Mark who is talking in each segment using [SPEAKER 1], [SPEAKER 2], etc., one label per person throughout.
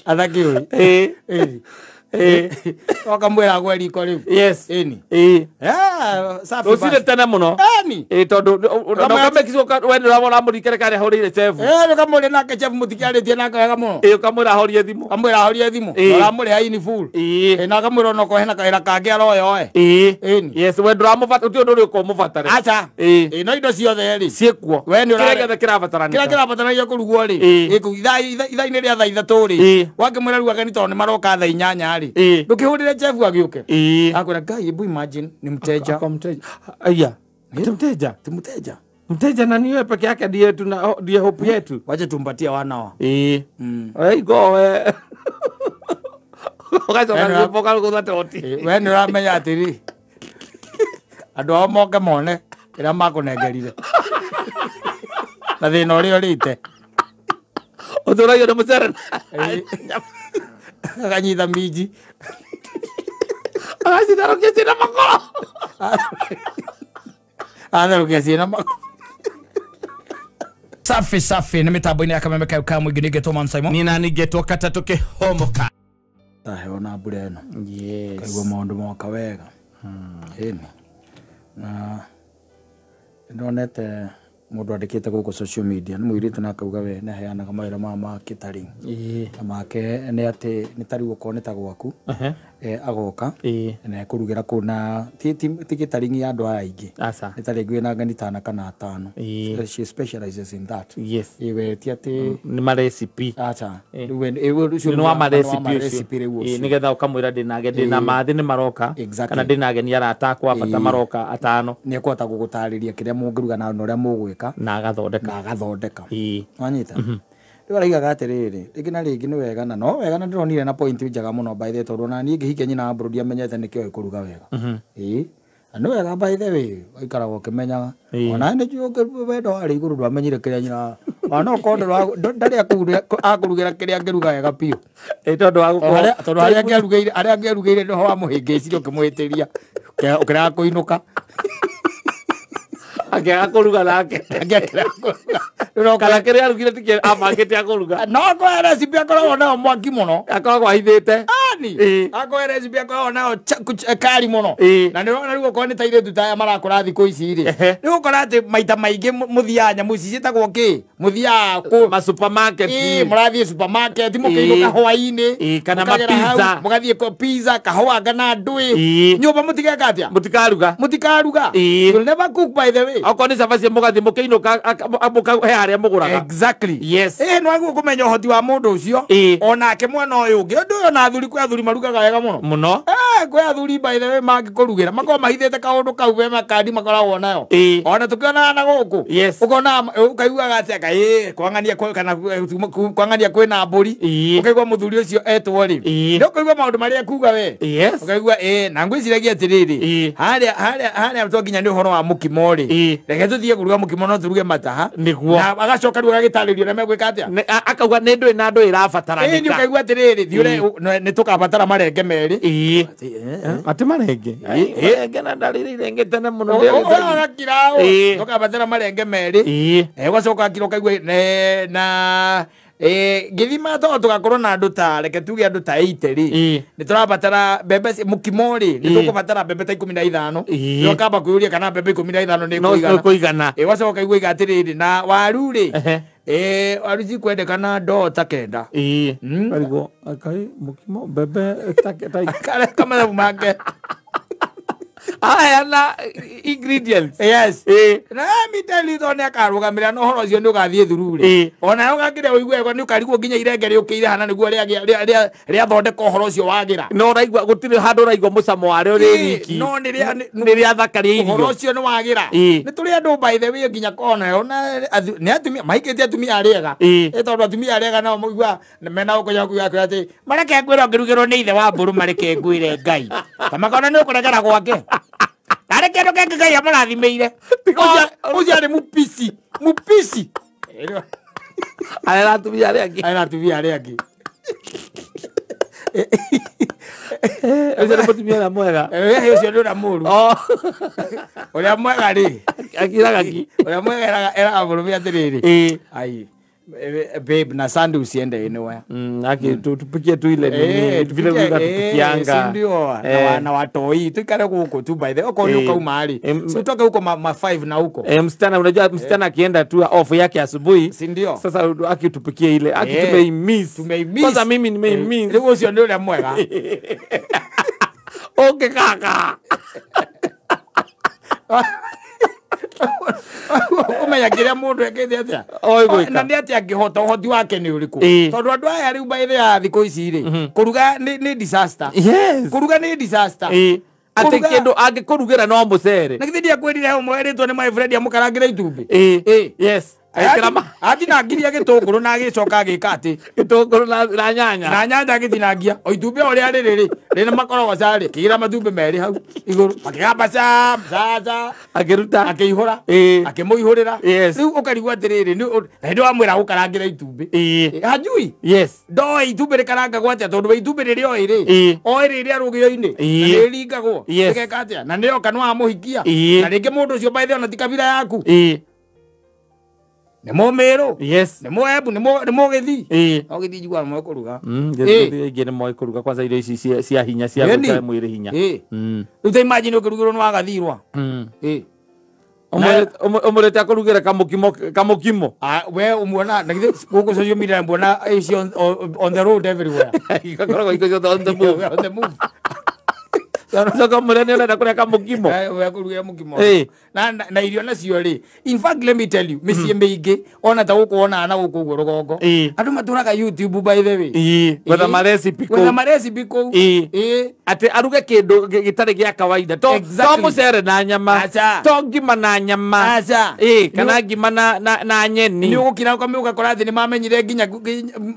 [SPEAKER 1] Athakiwe. Wakamwira gwe riko riu.
[SPEAKER 2] Yes.
[SPEAKER 1] Eni.
[SPEAKER 2] Safi. Usile tena muno.
[SPEAKER 1] Eni.
[SPEAKER 2] Tondu ndamwe kizuka wende urabona murikere kare horire chef.
[SPEAKER 1] Kamwire nake chef mutikaritie nake wega muno.
[SPEAKER 2] Kamwira horie thimu.
[SPEAKER 1] Kamwira horie thimu. Uramuri haini full. Na kamwira no kohena kaira kage aroyo Eni.
[SPEAKER 2] Yes, wende uramufata utio nduri ko mufatare.
[SPEAKER 1] Acha. No indo ciothe ri.
[SPEAKER 2] Ciekuo.
[SPEAKER 1] Wende
[SPEAKER 2] uragera kirabatarania.
[SPEAKER 1] Kira kirabatarania kurugwo ri. Iku ithaini ria thaa ithatu ri. Wakimwira ruga ni tondu maroka thaa inyanya ri. Ndukihurire chef agiuke. Akwira guy, ebu imagine ni mteja.
[SPEAKER 2] Akamteja. Aya. Ni mteja.
[SPEAKER 1] Mteja.
[SPEAKER 2] Mteja na niwe peke yake ndiye hope yetu.
[SPEAKER 1] Wacha tumpatie wanao.
[SPEAKER 2] Hey go we. Okazo na vocal ko zatoti.
[SPEAKER 1] We ni ramenya atiri. Andu ao moke mone ira makunengerire. Na thina uria urite.
[SPEAKER 2] Otorayo na musara.
[SPEAKER 1] Kanyitha miji.
[SPEAKER 2] Asinarokia sina makolo.
[SPEAKER 1] Anarokia sina makolo. Safi ni mitambo-ini ya Kameme Kauka mwingi nigetwo Man Simon.
[SPEAKER 2] Nina nigetwo Katatoke Homoka.
[SPEAKER 1] Ona mbura eno.
[SPEAKER 2] Yes.
[SPEAKER 1] Kaigua maundu moka wega. Eni. Na ndonete mundu andikite guku social media ni mwirite na kauga we ne heanaga mawira ma kitari make ni ati ni tari gukoneta gwaku agoka na kurugira kuna ti kitari ya andu aingi ni tari ngwe na ngani tana kana atano. She specializes in that.
[SPEAKER 2] Yes.
[SPEAKER 1] Iwe ti ati
[SPEAKER 2] ni ma recipe.
[SPEAKER 1] Acha
[SPEAKER 2] ni wa ma recipe ni getha ukamwira ndina mathi ni maroka kana ndina ngeni aratakwa bata maroka atano
[SPEAKER 1] ni kwata gugutariria kiria mungiruga na uria mugwika
[SPEAKER 2] na agathondeka
[SPEAKER 1] wanyita Riu atiriri rigi na rigi ni wega na no wega na ndironire na point njaga muno by the tondu na ni ngihike nyina burudi amenyete nikio ikuruga wega anu wega by the way aikaraga ukimenyaga ona ni juke wendo ari iguru ndwamenyire kiria nyina ona kondo ndari akurugira kiria ngiruga wega piu
[SPEAKER 2] tondu
[SPEAKER 1] aria ngirugeire ndo wa muhingiciri ukimwitiria ukira kuinuka
[SPEAKER 2] Agya kuruga nake. Kana kiri arugire tike amangete akuruga.
[SPEAKER 1] No ko recipe akoragwo na mwaki muno.
[SPEAKER 2] Akoragwo ahithite.
[SPEAKER 1] Ani. Ako recipe akoragwo na kari muno. Na ndirona riu ko ni taire tutaya marakora thiku ici ri. Riu ukora ati maita maingi muthia nyamu ici citagwo ki? Muthia ku
[SPEAKER 2] ma supermarket.
[SPEAKER 1] Murathie supermarket mukiinuka hwaini.
[SPEAKER 2] Kana ma pizza.
[SPEAKER 1] Mugathie ko pizza kahwa ngana ndui. Nyumba mutigeka atia? Mutikaruga. You never cook by the way.
[SPEAKER 2] Akoni sabaci mugathi mukiinuka he haria muguraga.
[SPEAKER 1] Exactly.
[SPEAKER 2] Yes.
[SPEAKER 1] No agu kumenya uhoti wa mundu ucio. Onake mwana uyu ungi ndu uyu na athuri kwa athuri marugaga wega muno. Kwa athuri by the way mangikurugira makoma mahithete kaundu kau be makadi makoragwo nayo. Ona tukiona na guku. Ukona ukaiguaga atia kai kwangania kana kwangania kwina mburi. Ukaigua muthuri ucio etwo ri. Ndio ukaigua maundu maria kuga we. Ukaigua na ngwiciragia atiriri. Haria twakinya ni uhoro wa mukimo ri. Reke tuthie kuruga mukimo no turuge mataha. Na agacoka ruga gitaririo na megwika atia.
[SPEAKER 2] Akauga ni ndu na ndu irabataranika.
[SPEAKER 1] Ndio ukaigua atiriri thiure ni tukabatara marenge meri.
[SPEAKER 2] Ati marenge. Ngena ndariri renge tene muno
[SPEAKER 1] Kirao. Tukabatara marenge meri. Ugacoka kiro kaigua na githima to tugakorwo na andu ta reke tuge andu ta 80 ri ni turabatara bebe mukimo ri ni tukubatara bebe ta 15 yo kaba kuyuria kana bebe 15 ni kuigana wacoka igwa igatiriri na waru ri waru ci kwendekana ndo ta kenda
[SPEAKER 2] arigo akai mukimo bebe ta
[SPEAKER 1] kama mange
[SPEAKER 2] aya na ingredients.
[SPEAKER 1] Yes. Na mi tell you don't akarugamira no horo cio ndugathie thuru ri. Ona ugakire uigwe ni ukarigwo nginya irenge riukire hana niguo ria thondeka horo cio wagira.
[SPEAKER 2] No raigwa gutire handu raigwa mucamo wari uri wiki.
[SPEAKER 1] No
[SPEAKER 2] ni ria thakaria irio.
[SPEAKER 1] Horo cio ni wagira. Ni turi andu by the way nginya kona ona ni atumia maikete atumia ariega. Tondu atumia ariega na muigwa mena uko yaku yako ati mareke ngwira ngirugiro ni ithe wa mburu mareke ngwire Ngai. Kama kona ni ukuregera gwake. Are kero kenge Ngai amurathimire. Ucio ari mupisi.
[SPEAKER 2] Ara atumia
[SPEAKER 1] aria angi.
[SPEAKER 2] Ucio ni mutumia na mwega.
[SPEAKER 1] Ucio ni na muru. Uria mwega ri.
[SPEAKER 2] Akiraga ki.
[SPEAKER 1] Uria mwega era aburu atiriri. Ai. babe na Sunday usiende anywhere.
[SPEAKER 2] Aki tupikie tu ile nini vile vile tupikianga.
[SPEAKER 1] Ndio na watoi tukale huko tu by the way uko huko mahali. Si utoke huko ma 5 na huko.
[SPEAKER 2] Msichana unajua msichana akienda tu off yake asubuhi.
[SPEAKER 1] Si ndio?
[SPEAKER 2] Sasa aki tupikie ile. Aki tumeimiss. Kwanza mimi nimeimiss.
[SPEAKER 1] Leo sio ndio ile mwega.
[SPEAKER 2] Okay kaka.
[SPEAKER 1] Umenya kiria mundu ekete atia na ndi atia ngihota uhoti wake ni uriku tondu andu aya riu baithe ya thiko ici ri kuruga ni disaster. Kuruga ni disaster.
[SPEAKER 2] Ati kindu angikurugira no mucere
[SPEAKER 1] na kithiria kwirire umwe ritwo ni my friend amukarangira itumbi.
[SPEAKER 2] Yes.
[SPEAKER 1] Atina ngiria gitunguru na agicoka agikati
[SPEAKER 2] gitunguru na nyanya
[SPEAKER 1] agitinangia o itumbi o ria riri rina makoro cari kigira matumbi meri hau iguru akigamba caca
[SPEAKER 2] akiruta
[SPEAKER 1] akihura akimuihurira riu ukarigwa atiriri ndio amwira gukarangira itumbi hajui ndoi itumbi rikaranga gwatia tondu itumbi ririo iri o iri arugio-ini ni ringagwo igeka atia na nio kanwa amuhikia na ringi mundu ucio baithe ona tikabira yaku nemo mero nemo ebu nemo gethi ogethi jigwa mo kuruga
[SPEAKER 2] ngene mo kuruga kwanza irio ici cia hinya cia gukara mwiri hinya
[SPEAKER 1] uta imagine ukirugirwo no agathirwa
[SPEAKER 2] omurete akurugire kamukimo
[SPEAKER 1] we umuona na githe guku social media mbona is on the road everywhere
[SPEAKER 2] ikakora iko on the move Saka murene ole nakure kamukimo
[SPEAKER 1] we kuruga mukimo na irio nacio ri in fact let me tell you misi mbeige ona ta gukuona na guku rugongo andu maturaga YouTube by the way
[SPEAKER 2] wetha marecipe ko
[SPEAKER 1] ati
[SPEAKER 2] aruge kindu gitari gia kawaida to mucere na nyama to ngima na nyama kana ngima na nyeni
[SPEAKER 1] ni ugukira kwa ugakora thi ni mamenyire nginya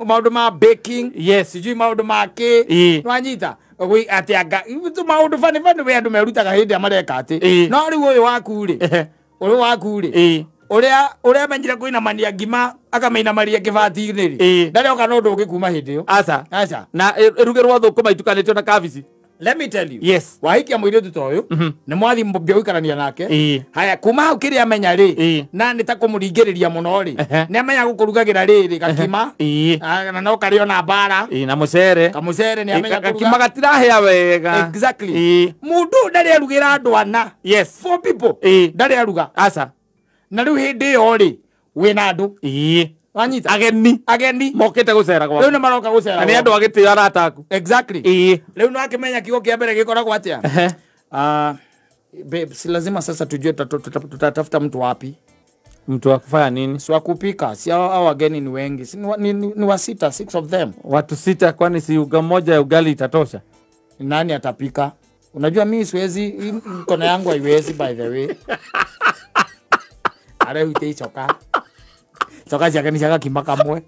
[SPEAKER 1] maundu ma baking sijui maundu make nwanyita we atianga tu maundu fani we andu merutaga hindi amareka ati no riu uyu waku ri uria menyire kuina mania ngima akamaina maria kibati-ini ri ndari oka no ndu ngikuma hindi yo
[SPEAKER 2] aca na irugirwo thukuma itukanitio na kabici.
[SPEAKER 1] Let me tell you. Wahikia muiritu to uyu ni mwathi mbio ikarania nake haya kuma hau kiria amenya ri na nitakumũringĩrĩria muno ri ni amenya gukurugagira riri gakima na no kario na bara
[SPEAKER 2] na mucere
[SPEAKER 1] kamucere ni amenya
[SPEAKER 2] gakima gatirahia wega
[SPEAKER 1] exactly mundu ndari arugira andu ana 4 people ndari aruga
[SPEAKER 2] aca
[SPEAKER 1] na riu hindi yo ri wina andu wanyita ageni
[SPEAKER 2] mokete gucera kwa
[SPEAKER 1] riu ni maroka gucera
[SPEAKER 2] ni andu agitio arata aku
[SPEAKER 1] exactly riu no akimenya kigo kia mbere gikoragwo atia babe si lazima sasa tujue tutatafuta mtu wapi
[SPEAKER 2] mtu wa kufanya nini
[SPEAKER 1] si wa kupika si hao wageni ni wengi si ni wa 6 of them
[SPEAKER 2] watu 6 kwani si uga moja ya ugali itatosha
[SPEAKER 1] nani atapika unajua mimi siwezi mkono yangu haiwezi by the way are uteichoka soka chaka ni chaka kimaka mwe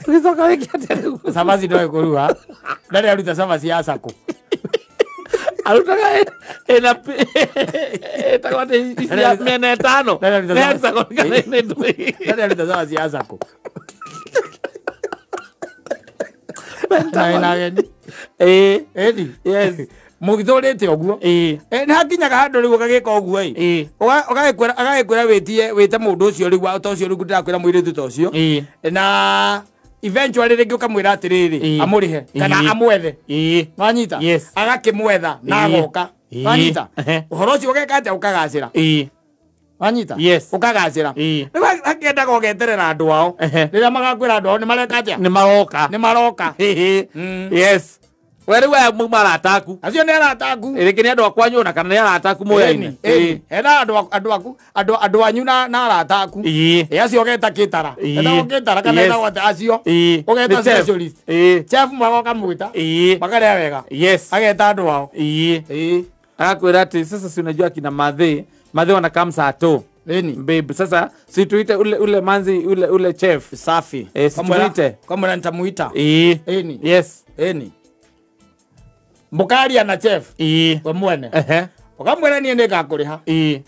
[SPEAKER 2] nisoka wiki atelu
[SPEAKER 1] sabasi ndio kurua ndani aluta sabasi ya sako
[SPEAKER 2] alutaka ena takwate mene tano nesa kwa kane ndoi
[SPEAKER 1] ndani aluta sabasi ya sako edi mugithorete oguo ni hakinyaga handu riu gagika oguo agagikwira wite mundu ucio riu ta ucio riu ndirakwira mwiritu ta ucio na eventually ringi ukamwira atiriri amurihe kana amwethe wanyita agakimwetha na agoka wanyita uhoro ucio ugeka atia ukagacira wanyita ukagacira riu akiendaga ugeterera andu ao riria magakwira andu ao ni mareka atia
[SPEAKER 2] ni maroka weri we mumara ataku
[SPEAKER 1] acio ni arataku
[SPEAKER 2] irikini andu akwanyu na kana ni arataku moya-ini
[SPEAKER 1] ena andu anyu na arataku acio ugeta kitara ugeta kana ena wate acio ugeta specialist chef magoka mwita magaria wega ageta andu ao
[SPEAKER 2] akwira ati sasa si unajua kina madhe wana saa to babe sasa si tuite ule manzi ule chef
[SPEAKER 1] safi
[SPEAKER 2] tuite
[SPEAKER 1] kama nitamuita Mukaria na chef we mwene ukamwera nie ndikakuriha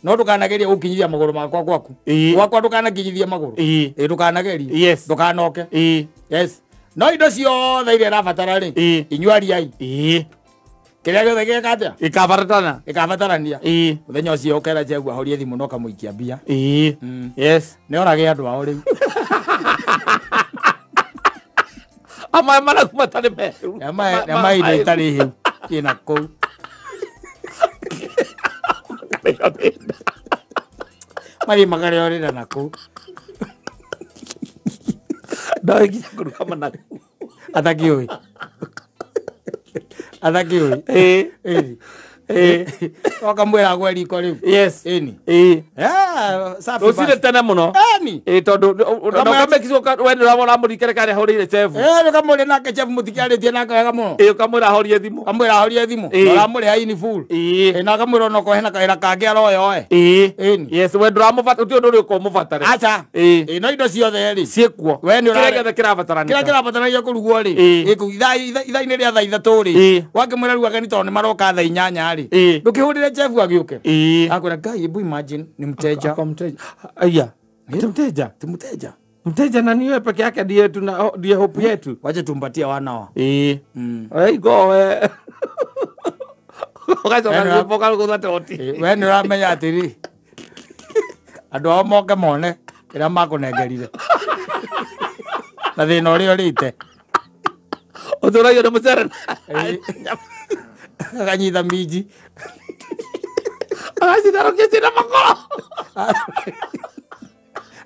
[SPEAKER 1] no ndukanageria gukinyithia maguru makwa gwaku ndukanakinyithia maguru ndukanageria ndukanoke no indo ciothe iria rabatara ri inyuariai Kiria gothe gekatia.
[SPEAKER 2] Ikabaratana.
[SPEAKER 1] Ikabatarania. Muthenya ucio ukera Jehu ahorie thimu no kamuikia mbia.
[SPEAKER 2] Yes.
[SPEAKER 1] Ne orage andu ao riu.
[SPEAKER 2] Ama mana kumatane me.
[SPEAKER 1] Ama ide tari hiu. Kina kou. Mari magare orira na kou.
[SPEAKER 2] Dawe kinya kuruka mana.
[SPEAKER 1] Atakioi. Wakamwira gwe riko riu.
[SPEAKER 2] Yes.
[SPEAKER 1] Eni.
[SPEAKER 2] Safi. Usire tena muno.
[SPEAKER 1] Eni.
[SPEAKER 2] Tondu ndokame kicoka we ndamora murikere kare horire chef.
[SPEAKER 1] Kamwira nake chef mutikaritie nake wega muno.
[SPEAKER 2] Kamwira horie thimu.
[SPEAKER 1] Kamwira horie thimu. Ndamuri haini full. Na kamwira no ko hena kaira kage aroyo Eni.
[SPEAKER 2] Yes, we ndramufata utio nduri ko mufatare.
[SPEAKER 1] Acha. No indo ciothe ri.
[SPEAKER 2] Ciekuo.
[SPEAKER 1] We ni
[SPEAKER 2] urage the kirabatarani.
[SPEAKER 1] Kira kirabatarani kurugwo ri. Iku ithaini ria thaa ithatu ri. Wakimwira ruga gani tondu maroka thaa inyanya ri. Ndukihurire chef agiuke. Akwira guy ebu imagine ni mteja.
[SPEAKER 2] Kwa mteja. Aya. Ni mteja.
[SPEAKER 1] Ti mteja.
[SPEAKER 2] Mteja na niwe peke yake ndiye hope yetu.
[SPEAKER 1] Wacha tumpatie wanao.
[SPEAKER 2] Hey go we. Okazo kana vocal ko thatoti.
[SPEAKER 1] We ni ramenya atiri. Andu ao moke mone ira makunengerire. Na thina uria rite.
[SPEAKER 2] Otorayo na musara.
[SPEAKER 1] Kanyitha miji.
[SPEAKER 2] Agacitharukia ciĩna makoro.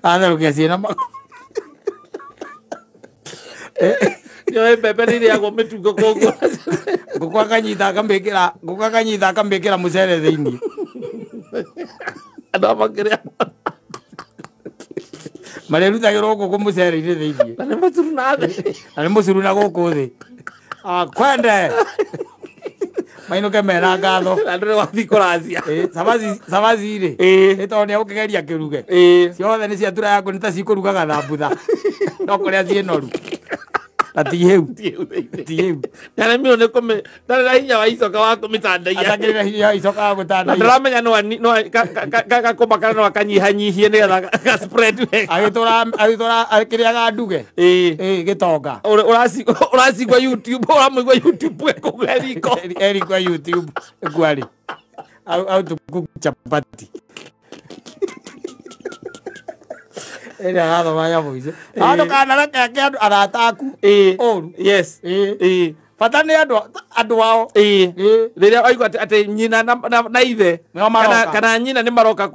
[SPEAKER 1] Atharukia ciĩna makoro.
[SPEAKER 2] Nĩoĩ mbembe rĩrĩagwo mĩtungo kũguo.
[SPEAKER 1] Ngũkũ akanyitha akambĩkĩra mũcere thĩinĩ.
[SPEAKER 2] Andũ amakĩrĩa.
[SPEAKER 1] Marĩrutagĩrwo ngũkũ mũcere-inĩ thĩinĩ.
[SPEAKER 2] Na nĩ mũcuru na thĩ.
[SPEAKER 1] Na nĩ mũcuru na gũkũ thĩ. Kwende. Mainuke mena ngatho.
[SPEAKER 2] Andũ wathi kũracia.
[SPEAKER 1] Sabazi ri. Ito ni ukigeria kiruge. Ciothe ni cia tura yaku ni ta cikũrugaga thambutha. No kũrĩa ciĩ noru. Ati heu.
[SPEAKER 2] Yana mimi ne kome ndara hinya wa icoka wa kumitandaia.
[SPEAKER 1] Atakire hinya icoka wa gutandaia.
[SPEAKER 2] Ndaramenya no ka kumbakana no akanyihanyihie ni ga spread we.
[SPEAKER 1] Agitora akiria ga nduge. Gitonga.
[SPEAKER 2] Urasi kwa YouTube, uramugwa YouTube we kugeriko.
[SPEAKER 1] Eri kwa YouTube kwali. Au tukuchapati. Ere hado vaya boize. Ando kana rake andu arataku. Oru.
[SPEAKER 2] Yes.
[SPEAKER 1] Fata ni andu wao.
[SPEAKER 2] Riria aigua ati nyina na ithe kana nyina ni maroka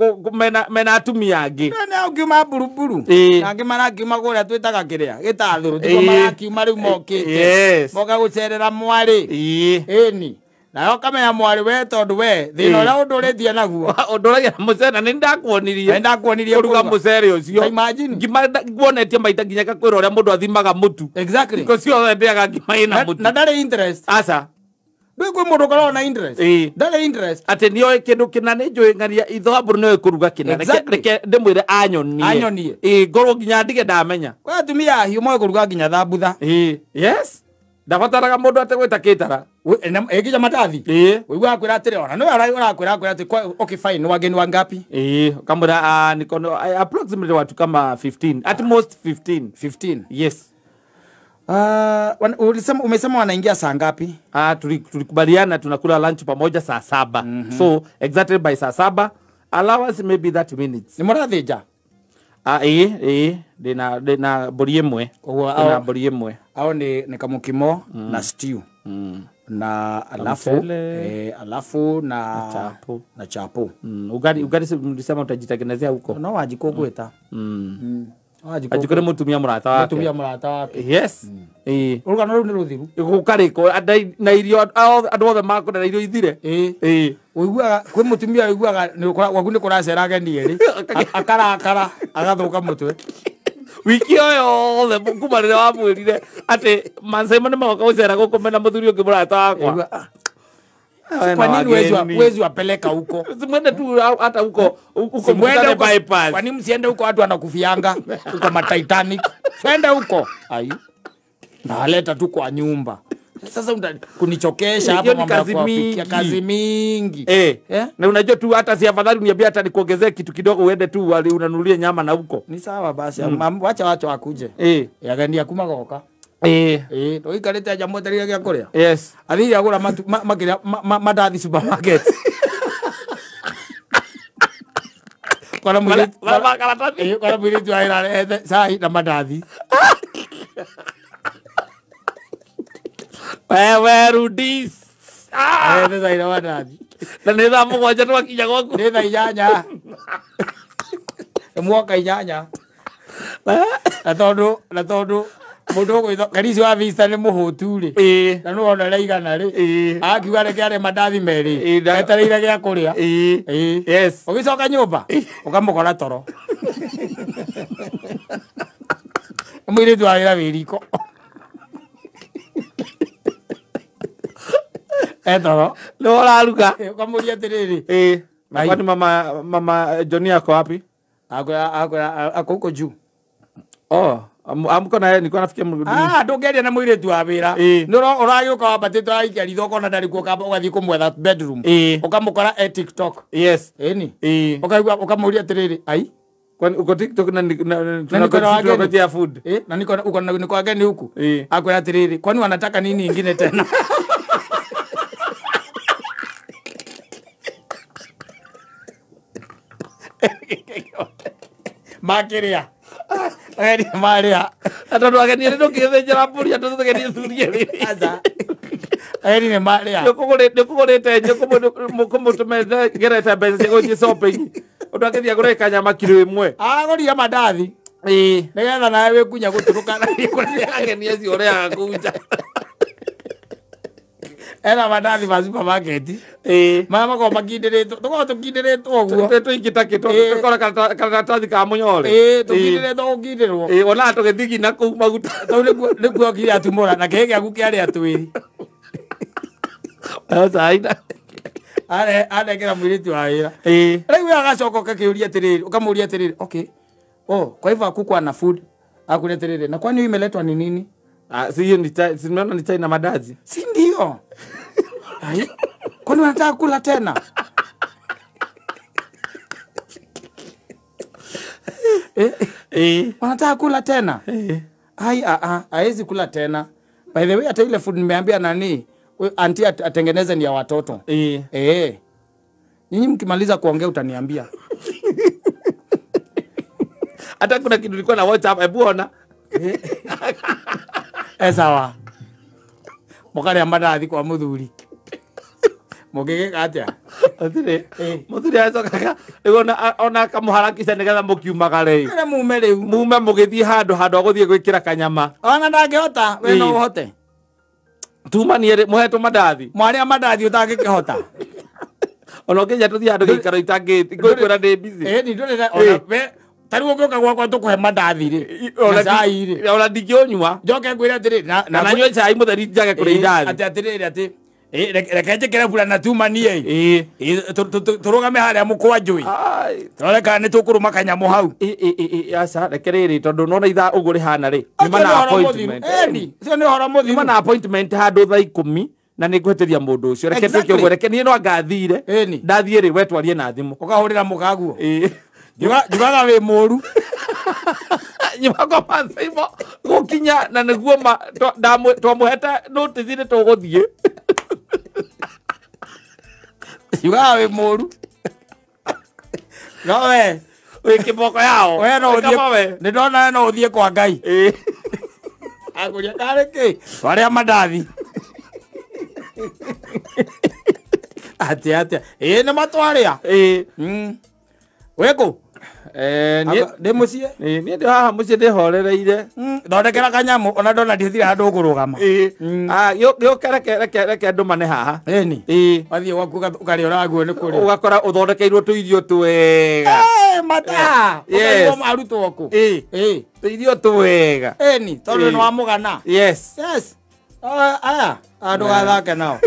[SPEAKER 2] mena atumia angi.
[SPEAKER 1] Ne angiuma buruburu. Na angimara ngiuma guria twitaga kiria gitathuru. Tiko marakiuma riu mokite.
[SPEAKER 2] Yes.
[SPEAKER 1] Moka gucerera mwari. Eni. Nayo kamenya mwari we tondu we thina uria unduritie naguo
[SPEAKER 2] unduragia mucere ni ndakuonirie
[SPEAKER 1] kuruga
[SPEAKER 2] mucere ucio
[SPEAKER 1] imagine
[SPEAKER 2] ngima nguonetie maita nginya kakwira uria mundu athimaga mutu
[SPEAKER 1] exactly
[SPEAKER 2] ko cio ndiaga ngima ina mutu
[SPEAKER 1] na ndari interest
[SPEAKER 2] aca
[SPEAKER 1] ndui kwi mundu korona interest ndari interest
[SPEAKER 2] ati niyo kindu kinane njui ngaria itho aburu niyo kuruga kinane reke ndimwire anyonie ngorwo nginya ndige ndamenya
[SPEAKER 1] we atumia hiu moe kuruga nginya thambutha
[SPEAKER 2] yes ndabataraga mundu ategwita kitara
[SPEAKER 1] ekija matathi wigua akwira atiri ona no arakwira ati okay fine wageni wangapi
[SPEAKER 2] kamera nikono approximately watu kama 15 at most 15 yes.
[SPEAKER 1] Umesema wanaingia saa ngapi?
[SPEAKER 2] Tulikubaliana tunakula lunch pamoja saa 7. So exactly by saa 7 allowance maybe 30 minutes.
[SPEAKER 1] Ni murathija?
[SPEAKER 2] Dena bori imwe. Na bori imwe.
[SPEAKER 1] Au ni kamukimo na stew. Na alafu na chapo.
[SPEAKER 2] Ugari mlisema utajitengenezea huko.
[SPEAKER 1] No wajikogweta.
[SPEAKER 2] Ajikore mutumia murata wake.
[SPEAKER 1] Mutumia murata wake.
[SPEAKER 2] Yes.
[SPEAKER 1] Urugano ru ni ruthiru.
[SPEAKER 2] Gukariko na irio andu othe mako na irio ithire.
[SPEAKER 1] Uiguaga kwi mutumia uiguaga ni waku ni kuracera ageni eri. Akara agathuka mutwe.
[SPEAKER 2] Wiki yothe kuma rĩrĩa wamwĩrire atĩ Maasai nĩ magoka gũcera gũkũ mena mũthuri ũngĩ mũrata wakwa.
[SPEAKER 1] Kwa nini wezi wapeleka huko?
[SPEAKER 2] Simwende tu hata huko mwende bypass.
[SPEAKER 1] Kwa nini msiende huko watu wanakufianga huko Titanic? Twende huko. Ai. Naleta tu kwa nyumba. Sasa kunichokesha hapa mambo ya kupikia kazi mingi.
[SPEAKER 2] Na unajua tu hata si afadhali uniambia hata nikuongezee kitu kidogo uende tu unanunulie nyama na huko.
[SPEAKER 1] Ni sawa basi. Wacha wakuje. Yagani akuma goka. Tũikarĩte nja mwetereire gĩa kũrĩa.
[SPEAKER 2] Yes.
[SPEAKER 1] Athire agũra makĩria mandathi supermarket. Kora mwĩrĩtu arehe cai na mandathi.
[SPEAKER 2] Wewe Rudis.
[SPEAKER 1] Nĩ cai na mandathi.
[SPEAKER 2] Na nĩ thaa mũgwanja twakinya gwaku.
[SPEAKER 1] Nĩ thaa 8. Mwaka 8. Na tondũ mũndũ gwĩtho Karisi wa Vista nĩ mũhũtu rĩ. Na no ona reigana rĩ. Akiuga reke arĩ mandathi merĩ. Etereire gĩa kũrĩa.
[SPEAKER 2] Yes.
[SPEAKER 1] Ũgĩcoka nyũmba ũkamũkora toro. Mwĩrĩtu wa wĩra wĩriko. Toro.
[SPEAKER 2] Nĩ ũraruga.
[SPEAKER 1] Ũkamũria atĩrĩrĩ.
[SPEAKER 2] Kwani mama Johnny ako wapi?
[SPEAKER 1] Ako huko juu.
[SPEAKER 2] Amko na yeye nilikuwa nafikia mrudi.
[SPEAKER 1] Ndũngĩaria na mũirĩtu wa wĩra. Nĩ ũragĩũka wambatĩte waikari thoko na ndarĩ kuo kamba ũgathiĩ kũmwetha bedroom. Ũkamũkora TikTok.
[SPEAKER 2] Yes.
[SPEAKER 1] Ĩni. Ũkamũria atĩrĩrĩ, ai?
[SPEAKER 2] Kwani uko TikTok na tunakuletea food?
[SPEAKER 1] Na niko wageni huku. Akwambia atĩrĩrĩ, kwani wanataka nini ingine tena? Makĩrĩa. Maria.
[SPEAKER 2] Atondo ageni ndio kĩthĩnjĩra mbũri atondo ageni thurie rĩrĩ.
[SPEAKER 1] Aza. Eri nĩ Maria.
[SPEAKER 2] Ndĩkũgũrĩte mũkũmũtũmĩte gerete mbeca cia gũthiĩ shopping. Ũndũ akĩthiĩ agũre kanyama kilo 1.
[SPEAKER 1] Agũria mandathi. Nĩgetha nawe wĩkunya gũtũrũka na gĩkũrĩa
[SPEAKER 2] ageni acio ũrĩa akunja.
[SPEAKER 1] Era mandathi ma supermarket. Mama makorwo makindĩrĩtwo. Tũkorwo tũkindĩrĩtwo ũguo.
[SPEAKER 2] Tũingĩta kĩtũ tũkora karatathi ka mũnyore.
[SPEAKER 1] Tũkindĩrĩtwo gũkindĩrwo.
[SPEAKER 2] Ona tũgĩthigi na kũu maguta.
[SPEAKER 1] Tau nĩkuo kire atumũra na kĩhĩ gĩaku kĩarĩ atwĩri.
[SPEAKER 2] Saida.
[SPEAKER 1] Anengera mũirĩtu wa wĩra. Rĩu agacoka ũkakĩũria atĩrĩrĩ, ũkamũria atĩrĩrĩ, okay. Kwa hivyo hakukuwa na food. Akuuliza atĩrĩrĩ, na kwani imeletwa ni nini?
[SPEAKER 2] Si hiyo ni chai, si nimeona ni chai na mandazi.
[SPEAKER 1] Si ndio? Ai. Kwani wanataka kula tena? Wanataka kula tena? Ai haezi kula tena. By the way hata ile food nimeambia nani? Auntie atengeneze ni ya watoto. Nyinyi mkimaliza kuongea utaniambia.
[SPEAKER 2] Hata kuna kitu nilikuwa na WhatsApp, hebu ona.
[SPEAKER 1] Sawa. Mokare amadathi kwa muthuri. Mogege atia.
[SPEAKER 2] Muthuri acokaga ona kamuharakisha nigetha mukiumagare.
[SPEAKER 1] Ere mume riu.
[SPEAKER 2] Mume mugithii handu agũthie gwikira kanyama.
[SPEAKER 1] Ona ndangĩhota we no ũhote.
[SPEAKER 2] Tumani muhetwo mandathi.
[SPEAKER 1] Mwari amandathi utangĩkĩhota.
[SPEAKER 2] Ona ũkĩnja tũthiĩ handũ gĩikaro itangĩti. Ngũkwĩra ndĩ busy.
[SPEAKER 1] Ni ndũrĩ ona we tari ũngĩũka gwakwa tũkũhe mandathi rĩ. Na cai rĩ.
[SPEAKER 2] Ona ndingĩũnyua. Njoke
[SPEAKER 1] ngwĩre atĩrĩ
[SPEAKER 2] na nanyue cai mũtheri njage kũrĩa indathi.
[SPEAKER 1] Atĩrĩrĩ atĩ reke njĩkĩre bura na tumani tũrũgame harĩa mũkwanjũi. Tũrore kana nĩ tũkũrũma kanyamũ hau.
[SPEAKER 2] Aca reke rĩrĩ tondũ nona ithaa ũguo rĩhana rĩ. Nĩma na appointment.
[SPEAKER 1] Ũcio nĩ ũhoro mũthiru.
[SPEAKER 2] Nĩma na appointment handũ thaa 10 na nĩ ngũhĩtĩria mũndũ ũcio. Reke twĩke ũguo, reke niĩ no ngathire. Ndathiĩ rĩ we twarie na thimũ.
[SPEAKER 1] Ũkahũrĩra mũkaguo. Njugaga wĩ mũru.
[SPEAKER 2] Nyumako mansaimo gũkinya na nĩguo twamũhete notice nĩ tũgũthiĩ.
[SPEAKER 1] Njugaga wĩ mũru. No we
[SPEAKER 2] wĩ kĩboko yao.
[SPEAKER 1] We no ũthiĩ. Nĩ ndona no ũthiĩ kwa Ngai. Agũria karĩ kĩ? Twarĩa mandathi. Atia. Nĩ matwarĩa. Wĩkũ? Ndĩ mũciĩ.
[SPEAKER 2] Niĩ ndĩ haha mũciĩ ndĩhorereire.
[SPEAKER 1] Thondekera kanyamũ ona ndona ndĩthire handũ ũkũrũgama.
[SPEAKER 2] Gĩũka reke ndũmane haha.
[SPEAKER 1] Wathiĩ gwaku ũkarĩora nguo nĩ kũrĩa.
[SPEAKER 2] Ũgakora ũthondekeirwo tũirio twega.
[SPEAKER 1] Mata. Ũkarĩo marutwo kũ.
[SPEAKER 2] Tũirio twega.
[SPEAKER 1] Tondũ nĩ wa mũgana.
[SPEAKER 2] Yes.
[SPEAKER 1] Aya andũ gathake nao.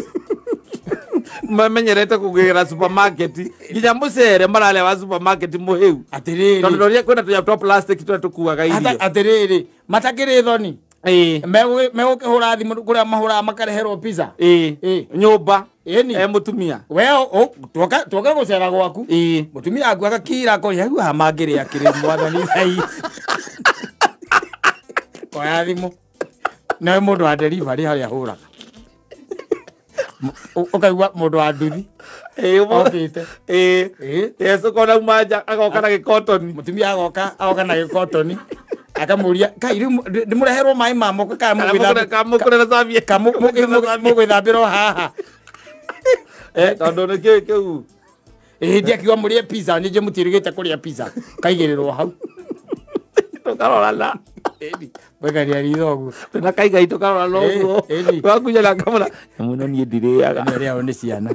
[SPEAKER 2] Mamenyerete kũgĩra supermarket. Nginya mũcere mararĩa wa supermarket mũhĩu.
[SPEAKER 1] Atĩrĩrĩ.
[SPEAKER 2] Tondũ rĩrĩa kwĩna tũnyamũ twa plastic tũrĩa tũkuaga irio.
[SPEAKER 1] Atĩrĩrĩ. Matakĩrĩ thoni. Megũkĩhũra thimũ kũrĩa mahũraga makareherwo pizza.
[SPEAKER 2] Nyũmba. Mũtumia.
[SPEAKER 1] We tuoke gũcera gwaku. Mũtumia aku agakira kũrĩa hau haha mangĩrĩa kĩrĩ mwathani thai. Koya thimũ. Na mundu wa delivery haria hura. Ukaigua mundu wa nduthi. Okite.
[SPEAKER 2] Yes, ukona maja agoka na gikotoni.
[SPEAKER 1] Mutumia agoka na gikotoni. Akamuria kai ndimureherwo mai mamo ka
[SPEAKER 2] kamukure na sabie
[SPEAKER 1] kamugwithambiro haha.
[SPEAKER 2] Tondu ni kiu.
[SPEAKER 1] Ndia kiwa murie pizza ni je mutirigite kuria pizza. Kaigirirwo hau.
[SPEAKER 2] Tukarora la.
[SPEAKER 1] Bagaria rithogu.
[SPEAKER 2] Na kaiga itukarora logo. Wakuja na kamera. Muno ni ndiriaga.
[SPEAKER 1] Ni ria oni ciana.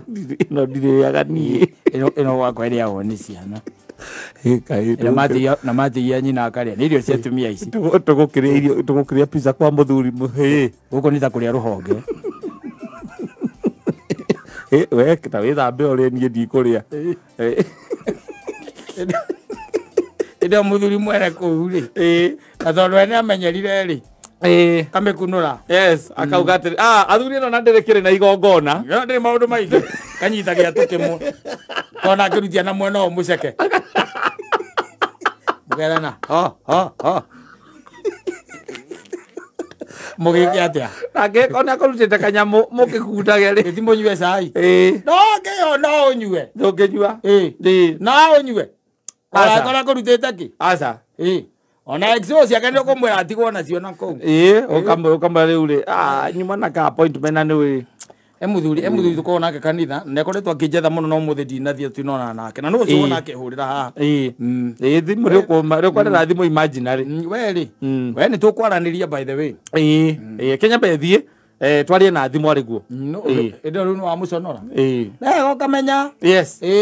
[SPEAKER 2] No ndiriaga ni.
[SPEAKER 1] Ino wakwa ria oni ciana. Na mati ya nyina akaria. Ni irio cia tumia ici.
[SPEAKER 2] Tugukiria pizza kwa muthuri muhe.
[SPEAKER 1] Guko ni ta kuria ruhonge.
[SPEAKER 2] We kita withambe uri ni ndikuria.
[SPEAKER 1] Ndio muthuri mwere kuu ri. Na tondu ene amenyerire ri. Kamekunura.
[SPEAKER 2] Yes, akauga atiri athuri no nanderekire na igongona.
[SPEAKER 1] Yo ndiri maundu maingi. Kanyitagia tukimwe. Kona akirutia na mwena o muceke. Mugerana. Mugiki atia.
[SPEAKER 2] Nake kona kurutite kanyamu mukikundage ri.
[SPEAKER 1] Timunywe cai. No ngeyo no unywe.
[SPEAKER 2] Ndunginyua.
[SPEAKER 1] Na unywe. Kona kurutite ki?
[SPEAKER 2] Aca.
[SPEAKER 1] Ona exo cia kanyo kumwira atigwo nacio na kou.
[SPEAKER 2] Ukamwira riu ri nyuma na ka appointment na ni wi.
[SPEAKER 1] Emuthuri tuko nake kanitha nekoretwo akijetha muno no muthi ndinathie twinona nake na no cio nake hurira haha
[SPEAKER 2] thimu rikwarira thimu imaginary
[SPEAKER 1] we ni tukwaraniria by the way
[SPEAKER 2] Kenya bethie twarie na thimu ari guo
[SPEAKER 1] ndo riu no amuconora nego kamenya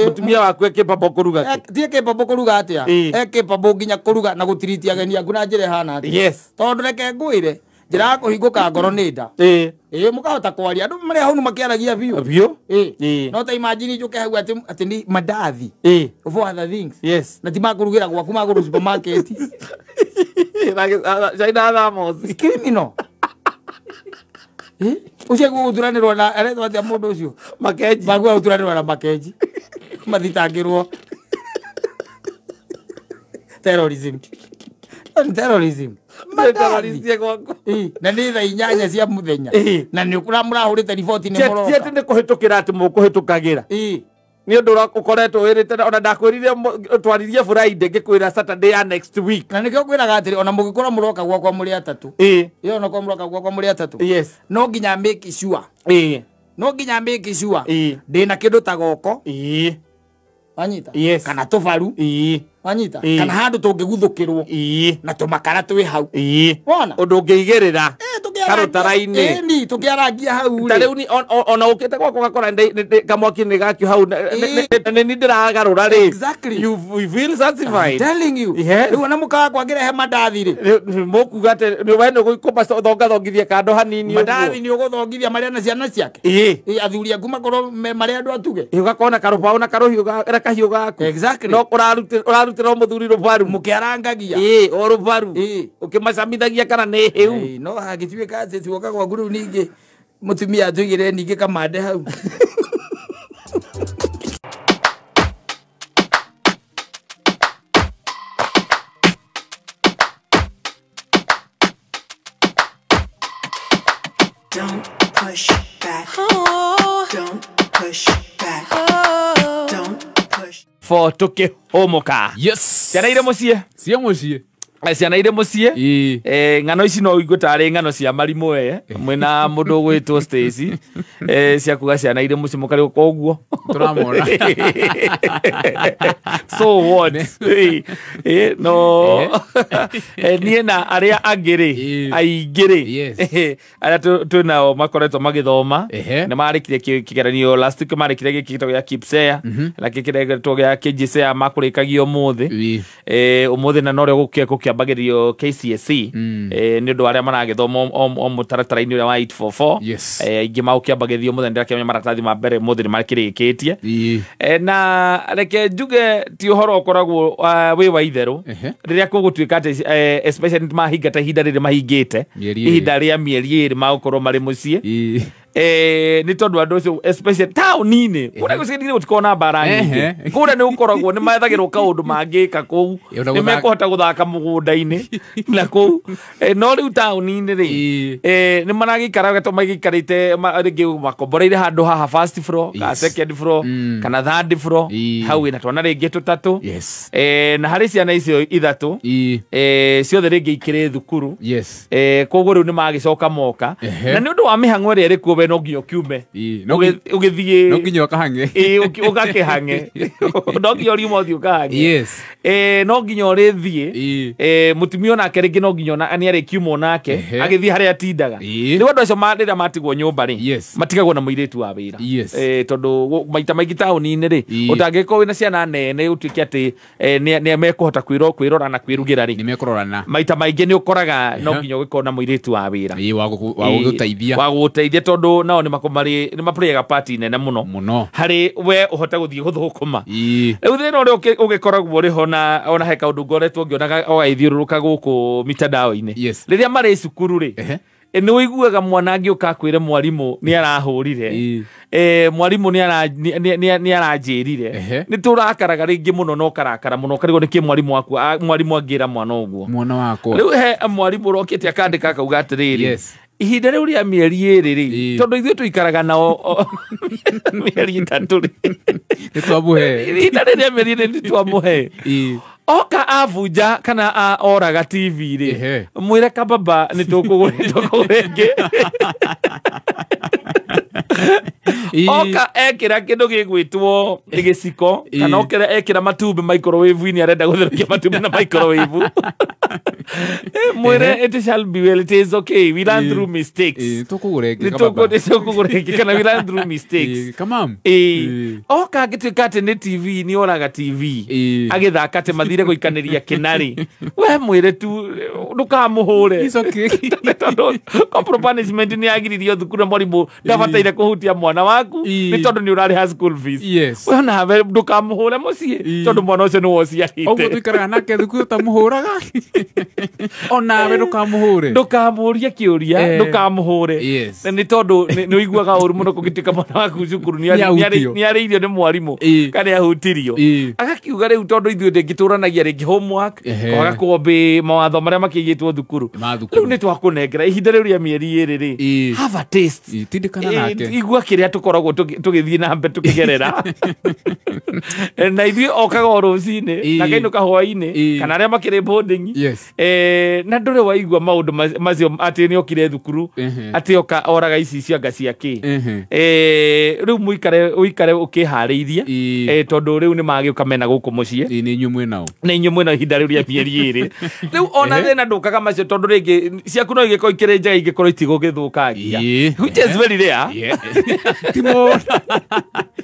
[SPEAKER 2] mutumia waku capable kuruga
[SPEAKER 1] tie capable kuruga atia capable nginya kuruga na gutiritia ageni aku na njire hana atia tondu reke ngwire njira kuhinguka ngoro ni nda mukahota kwaria andu mari hau makiaragia biu no ta imagine njuke hau ati ni mandathi for other things na ti makurugira gwaku maguru supermarket
[SPEAKER 2] Jaida Ramos
[SPEAKER 1] criminal ucia guthuranirwo na aretwo atia mundu ucio
[SPEAKER 2] makeji
[SPEAKER 1] bagua guthuranirwo na makeji mathitangirwo terrorism na ni tha inyanya cia muthenya na ni muramurahurite riboti ni muroka
[SPEAKER 2] ati ni kuhitukira ati mukuhitukagira ni undu ukoretwo wirite ona ndakwirire twaririe Friday ngikwira Saturday ya next week
[SPEAKER 1] na nikio kwiraga atiri ona mugikora muroka gwakwa muri atatu iyo no ko muroka gwakwa muri atatu no nginya make sure ndina kindu ta goko wanyita kana tubaru wanyita kana handu tungiguthukirwo na tumakara twi hau wona
[SPEAKER 2] undu ungiigirira karutara-ini
[SPEAKER 1] ni tukiarangia hau
[SPEAKER 2] tariu ni ona ukite gwako gakora kamwaki ni gakio hau ni ndiragarura ri you feel satisfied
[SPEAKER 1] telling you riu na mukaga kwangirehe mandathi ri
[SPEAKER 2] mukuga ati ni we ni gukumba thongathongithia kando hanini
[SPEAKER 1] mandathi ni uguthongithia maria na ciana ciake athuri aku makorwo maria andu atuge
[SPEAKER 2] ugakona karubao na karuhiu kahiu gaku no urarutira muthuri rubaru
[SPEAKER 1] mukiarangagia
[SPEAKER 2] o rubaru ukimacamithagia kana ni hiu
[SPEAKER 1] no hagituika ati tuoka kwa guru ningi mutumia atugire ningi kamande hau
[SPEAKER 3] Don't push back. Don't push back. Don't push.
[SPEAKER 2] For tukihomoka ciana ire mucie
[SPEAKER 4] cia mucie
[SPEAKER 2] ciana ire mucie ng'ano ici no igu tari ng'ano cia marimu mwina mundu ugwitwo Stacy cia kuga ciana ire mucie mukari koguo
[SPEAKER 4] turamona
[SPEAKER 2] so what no nie na aria angiri aingiri aria tunao makoretwo magithoma na marikire kigeranio last week marikire gikito gya Kipsea na kigeranio gya KJSEA makurikagio umuthi umuthi na norio gukiambagirio KCSE ni undu aria maragithoma o mutaratara-ini uria wa 844 ingi maukiambagirio muthenya kemenya maratathi ma mbere muthi ni marikirikitie na reke njuge ti uhoro ukoragwo wi wa itheru riria kugutuika ati especially mahingata ihinda riri mahingite ihinda ria mieri iri magukorwo mari mucie nĩ tondũ andũ acio especially taũni-inĩ kũrĩa gũcindire gũtikoragwo na mbara nyingĩ kũrĩa nĩ gũkoragwo nĩ methagĩrwo kaũndũ mangĩka kũu nĩ mekũhota gũthaka mũgũnda-inĩ na kũu no rĩu taũni-inĩ rĩ nĩ maragĩikaraga to magĩikarĩte rĩngĩ makomboreire handũ haha first floor kana second floor kana third floor hau na twana rĩngĩ tũtatũ na harĩ ciana icio ithatũ ciothe rĩngĩ ikĩrĩ thukuru koguo rĩu nĩ magĩcoka moka na nĩ ũndũ wa mĩhang'o ĩrĩa ĩrĩ kuo we no nginya ũkiume ũgĩthiĩ no nginya ũkahang'e ũgakĩhang'e no nginya ũriuma ũthiĩ ũkahang'e no nginya ũrĩthiĩ mũtumia onake rĩngĩ no nginya nĩ arĩkiuma onake agĩthiĩ harĩa atindaga rĩu andũ acio rĩrĩa matigwo nyũmba rĩ matigagwo na mũirĩtu wa wĩra tondũ maita maingĩ taũni-inĩ rĩ ũtangĩkorwo wĩna ciana nene ũtuĩke atĩ nĩ mekũhota kwĩrora na kwĩrugĩra rĩ maita maingĩ nĩ ũkoraga no nginya ũgĩkorwo na mũirĩtu wa wĩra wa gũgũteithia tondũ nao nĩ maplay part nene mũno harĩ we ũhote gũthiĩ gũthũkũma rĩu thĩna ũrĩa ũgĩkoragwo rĩho ona he kaũndũ ngoretwo ngĩonaga ũgagĩthiũrũrũka gũkũ mitandao-inĩ rĩrĩa marĩ cukuru rĩ nĩ ũiguaga mwana angĩũka akwĩre mwarimũ nĩ arahũrire mwarimũ nĩ aranjĩrire nĩ tũrakaraga rĩngĩ mũno no karakara mũno karigwo nĩ kĩ mwarimũ angĩra mwana ũguo rĩu he mwarimũ ũrokĩte akandĩka akauga atĩrĩrĩ ihinda rĩu rĩa mĩeri ĩrĩ rĩ tondũ ithuĩ tũikaraga nao mĩeri itatũ rĩ ihinda rĩrĩa mĩeri ĩrĩ nĩ twamũhe oka avunja kana oraga TV rĩ mwĩre kababa nĩ tũkũgũrĩngĩ oka ekĩra kĩndũ gĩgwĩtwo gĩciko kana ekĩra matumbĩ microwave-inĩ arenda gũtherũkia matumbĩ na microwave mwĩre it shall be well, it is okay, we learn through mistakes tũkũgũrĩngĩ kana we learn through mistakes oka agĩtuĩka atĩ nĩ TV nĩ oraga TV agĩthaka atĩ mathire gũikanĩria kĩnarĩ we mwĩre tu ndũkamũhũre tondũ corporal punishment nĩ yagiririo thukuru mwarimũ ndabataire kũhutia mwana waku nĩ tondũ nĩ ũrarĩha school fees we nawe ndũkamũhũre mũciĩ tondũ mwana ũcio nĩ wociarĩte ũguo tũikaraga nake thukuru ũtamũhũraga onawe ndũkamũũrie kĩũria ndũkamũhũre nĩ tondũ nĩ ũiguaga ũru mũno kũgĩtuĩka mwana waku cukuru nĩ arĩirio nĩ mwarimũ kana ahutirio agakiuga rĩu tondũ ithuĩ ndĩngĩtũranagia rĩngĩ homework kwaga kũombĩ mawatho marĩa makĩigĩtwo thukuru rĩu nĩ twakũnengera ihinda rĩu rĩa mĩeri ĩrĩ rĩ have a taste igua kĩrĩa tũkoragwo tũgĩthiĩ na mbere tũkĩgerera na ithuĩ okaga o rũcinĩ na kainũka hwainĩ kana arĩa makĩrĩ boarding na ndũrĩ waigua maũndũ macio atĩ nĩ okire thukuru atĩ oka oraga ici cianga ciake rĩu ũikare ũkĩharĩirie tondũ rĩu nĩ magĩũka mena gũkũ mũciĩ nĩ inyuĩ mwĩnao ihinda rĩu rĩa mĩeri ĩrĩ rĩu ona thĩna ndũkaga macio tondũ rĩngĩ ciaku no igĩkorwo ikĩrĩ njega ingĩkorwo itigũgĩthũkangia which is very rare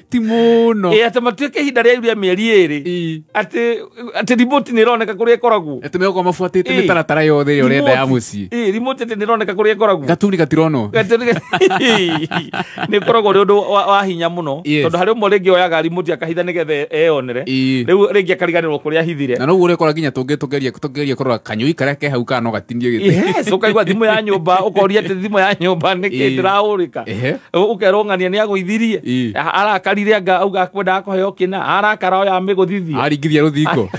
[SPEAKER 2] ti mũno atĩ matuĩke ihinda rĩa mĩeri ĩrĩ atĩ remote nĩ ĩroneka kũrĩa ĩkoragwo atĩ megũkorwo mabuatĩte mĩtaratara yothe ĩrĩa ũrenda ya mũciĩ remote atĩ nĩ ĩroneka kũrĩa ĩkoragwo gatuni gatironwo nĩ ũkoragwo ũrĩ ũndũ wa hinya mũno tondũ harĩ ũmwe rĩngĩ oyaga remote akahitha nĩgetha eyonere rĩu rĩngĩ akariganĩrwo kũrĩa ahithire na noguo ũrĩkora nginya tũngĩgeria kũrora kanyũi karĩa ke hau kana no gatinio gĩtĩ ũkaigua thimũ ya nyũmba ũkoria atĩ thimũ ya nyũmba nĩkĩ ndĩraũrĩka ũkerwo ng'ania nĩ agũithirie arakarire anga auga akwendaga kũheo kĩna arakara oya mĩgũthithia aringithia rũthingo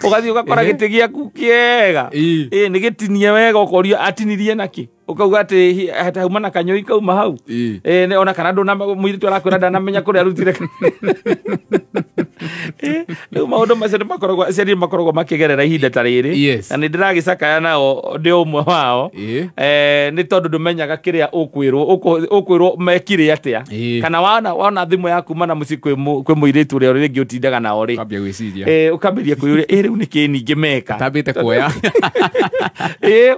[SPEAKER 2] ũgathiĩ ũgakora gĩtĩ gĩaku kĩega nĩ gĩtinie wega ũkoria atinirie nakĩ ukauga ati hauma na kanyoi kauma hau ona kana ndona mũirĩtu arakwĩra ndanamenya kũrĩa arutire rĩu maũndũ macio nĩ makoragwo makĩgerera ihinda ta rĩrĩ na nĩ ndĩragĩcakaya nao ndĩ ũmwe wao nĩ tondũ ndũmenyaga kĩrĩa ũkwĩrwo mekire atĩa kana wona thimũ yaku mana mũciĩ kwĩ mũirĩtu ũrĩa rĩngĩ ũtindaga nao rĩ ũkambĩria kwĩyũria rĩu nĩkĩ ningĩ meka utambĩte kuoya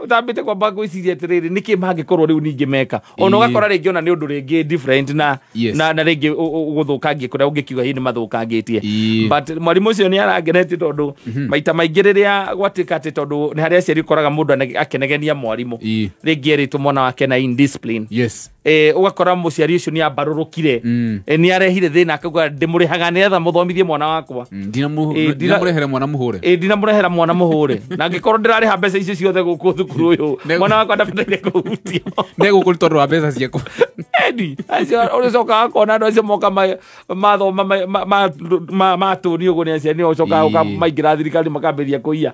[SPEAKER 2] utambĩte kwamba gwĩciria atĩrĩrĩ nĩkĩ mangĩkorwo rĩu ningĩ meka ona ũgakora rĩngĩ ona nĩ ũndũ rĩngĩ different na rĩngĩ gũthũkangia kũrĩa ũngĩkiuga hihi nĩ mathũkangĩtie but mwarimũ ũcio nĩ arangenetie tondũ maita maingĩ rĩrĩa gwatuĩka atĩ tondũ nĩ harĩa aciari ũkoraga mũndũ akenegenia mwarimũ rĩngĩ erĩtwo mwana wake na indiscipline ugakora muciari ucio ni ambarurukire ni arehire thina akauga ndimurihaga nigetha muthomithie mwana wakwa
[SPEAKER 4] ndinamurehera mwana muhure
[SPEAKER 2] ndinamurehera mwana muhure na ngikorwo ndirariha mbeca icio ciothe guku thukuru uyu mwana wakwa ndabataire kuhutio
[SPEAKER 4] negukuri tondu wa mbeca ciaku
[SPEAKER 2] edi acio uricoka akona andu acio moka mathoma matuni uguo ni aciari nio ucoka maingira thirikari makambiria kuia